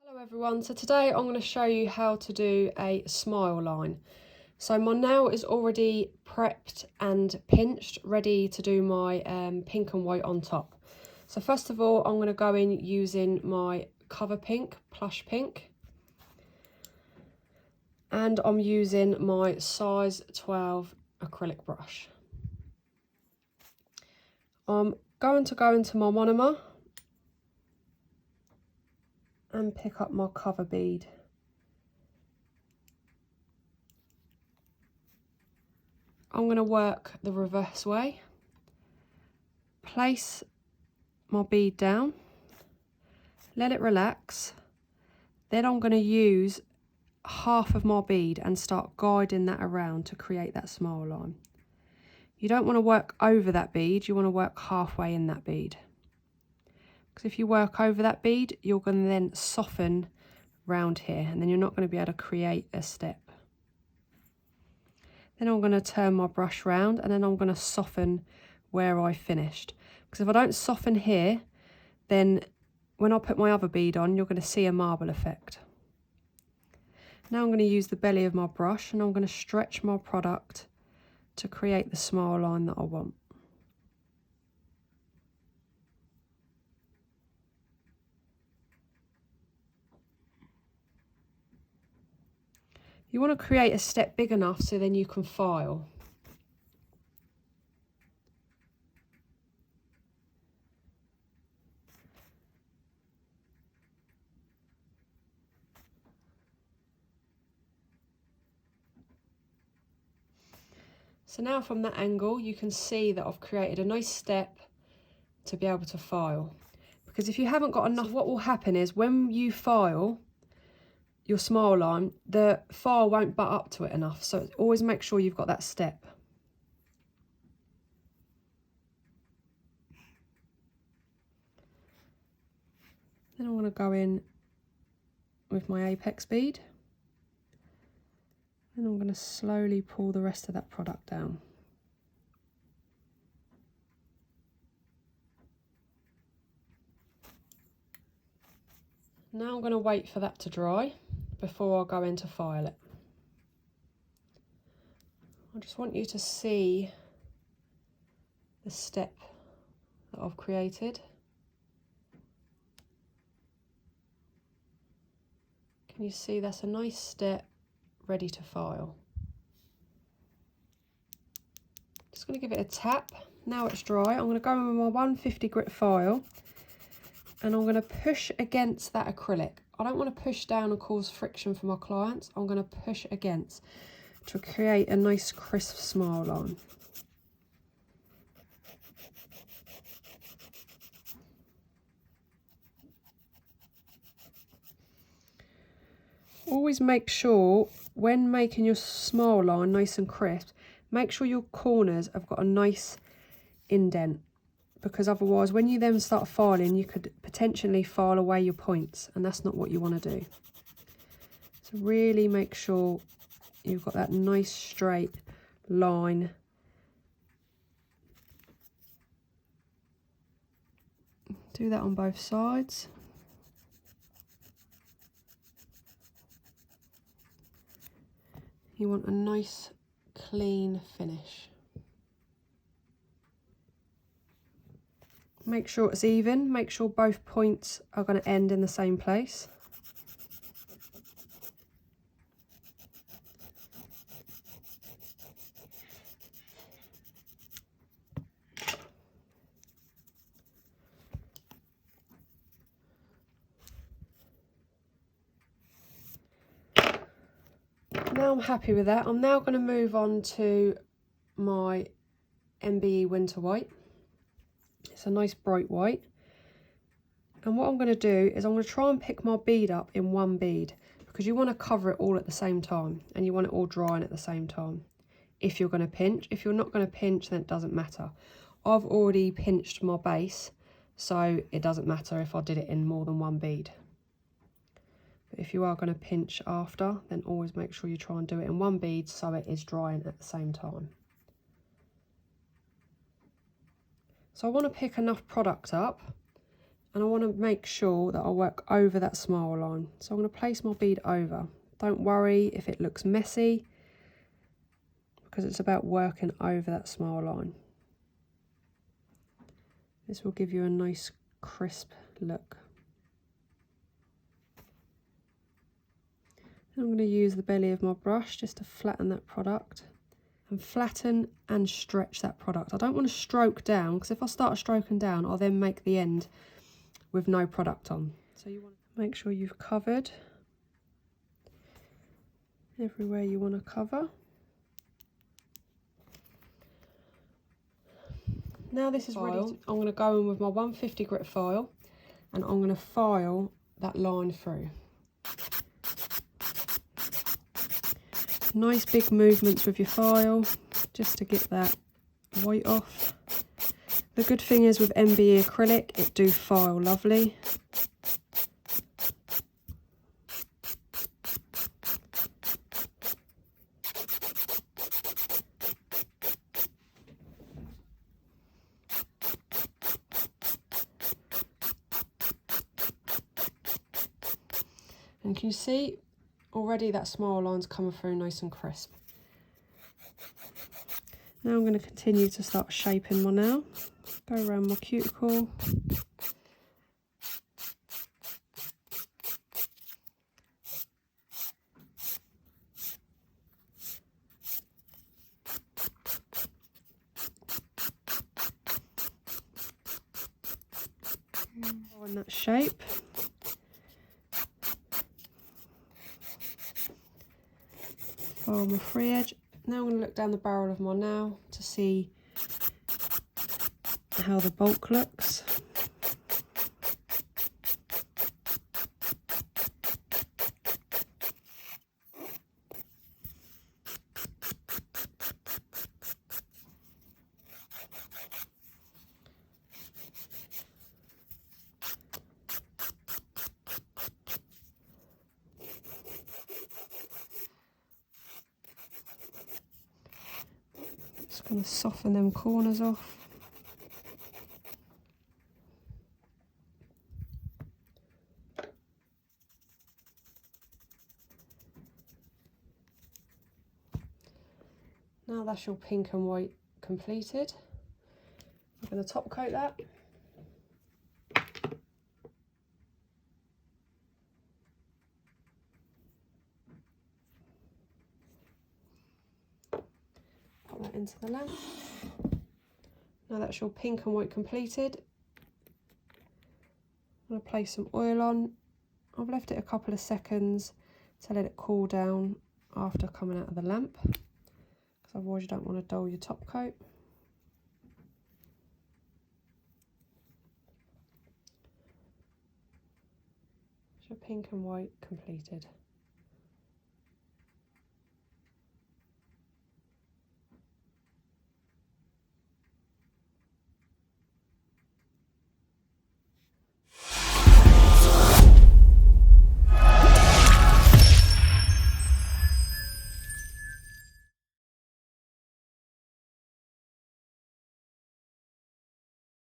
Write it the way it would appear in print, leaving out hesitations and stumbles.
Hello everyone, so today I'm going to show you how to do a smile line. So my nail is already prepped and pinched, ready to do my pink and white on top. So first of all, I'm going to go in using my Cover Pink, Plush Pink. And I'm using my size 12 acrylic brush. I'm going to go into my monomer and pick up my cover bead. I'm going to work the reverse way. Place my bead down, let it relax. Then I'm going to use half of my bead and start guiding that around to create that smile line. You don't want to work over that bead, you want to work halfway in that bead. Because if you work over that bead, you're going to then soften round here and then you're not going to be able to create a step. Then I'm going to turn my brush round and then I'm going to soften where I finished. Because if I don't soften here, then when I put my other bead on, you're going to see a marble effect. Now I'm going to use the belly of my brush and I'm going to stretch my product to create the smile line that I want. You want to create a step big enough so then you can file. So now from that angle you can see that I've created a nice step to be able to file. Because if you haven't got enough, what will happen is when you file your smile line, the file won't butt up to it enough. So always make sure you've got that step. Then I'm going to go in with my apex bead. And I'm going to slowly pull the rest of that product down. Now I'm going to wait for that to dry before I go in to file it. I just want you to see the step that I've created. Can you see that's a nice step ready to file? Just going to give it a tap. Now it's dry, I'm going to go in with my 150 grit file and I'm going to push against that acrylic. I don't want to push down and cause friction for my clients. I'm going to push against to create a nice crisp smile line. Always make sure when making your smile line nice and crisp, make sure your corners have got a nice indent, because otherwise when you then start filing you could potentially file away your points and that's not what you want to do. So really make sure you've got that nice straight line. Do that on both sides. You want a nice clean finish. Make sure it's even, make sure both points are going to end in the same place. Now I'm happy with that. I'm now going to move on to my MBE Winter White. It's a nice bright white. And what I'm going to do is I'm going to try and pick my bead up in one bead, because you want to cover it all at the same time and you want it all drying at the same time. If you're going to pinch, if you're not going to pinch, then it doesn't matter. I've already pinched my base, so it doesn't matter if I did it in more than one bead. But if you are going to pinch after, then always make sure you try and do it in one bead so it is drying at the same time. So I want to pick enough product up and I want to make sure that I work over that smile line. So I'm going to place my bead over. Don't worry if it looks messy, because it's about working over that smile line. This will give you a nice crisp look. And I'm going to use the belly of my brush just to flatten that product, and flatten and stretch that product. I don't want to stroke down, because if I start stroking down, I'll then make the end with no product on. So you want to make sure you've covered everywhere you want to cover. Now this is ready. I'm going to go in with my 150 grit file, and I'm going to file that line through. Nice big movements with your file, just to get that white off. The good thing is with MBE acrylic, it do file lovely. And can you see already that smile line's coming through nice and crisp. Now I'm going to continue to start shaping my nail. Go around my cuticle. In that shape. File my free edge. Now I'm going to look down the barrel of my nail to see how the bulk looks. Just going to soften them corners off. Now that's your pink and white completed. I'm going to top coat that. Pop that into the lamp. Now that's your pink and white completed. I'm going to place some oil on. I've left it a couple of seconds to let it cool down after coming out of the lamp, because otherwise you don't want to dull your top coat. So pink and white completed.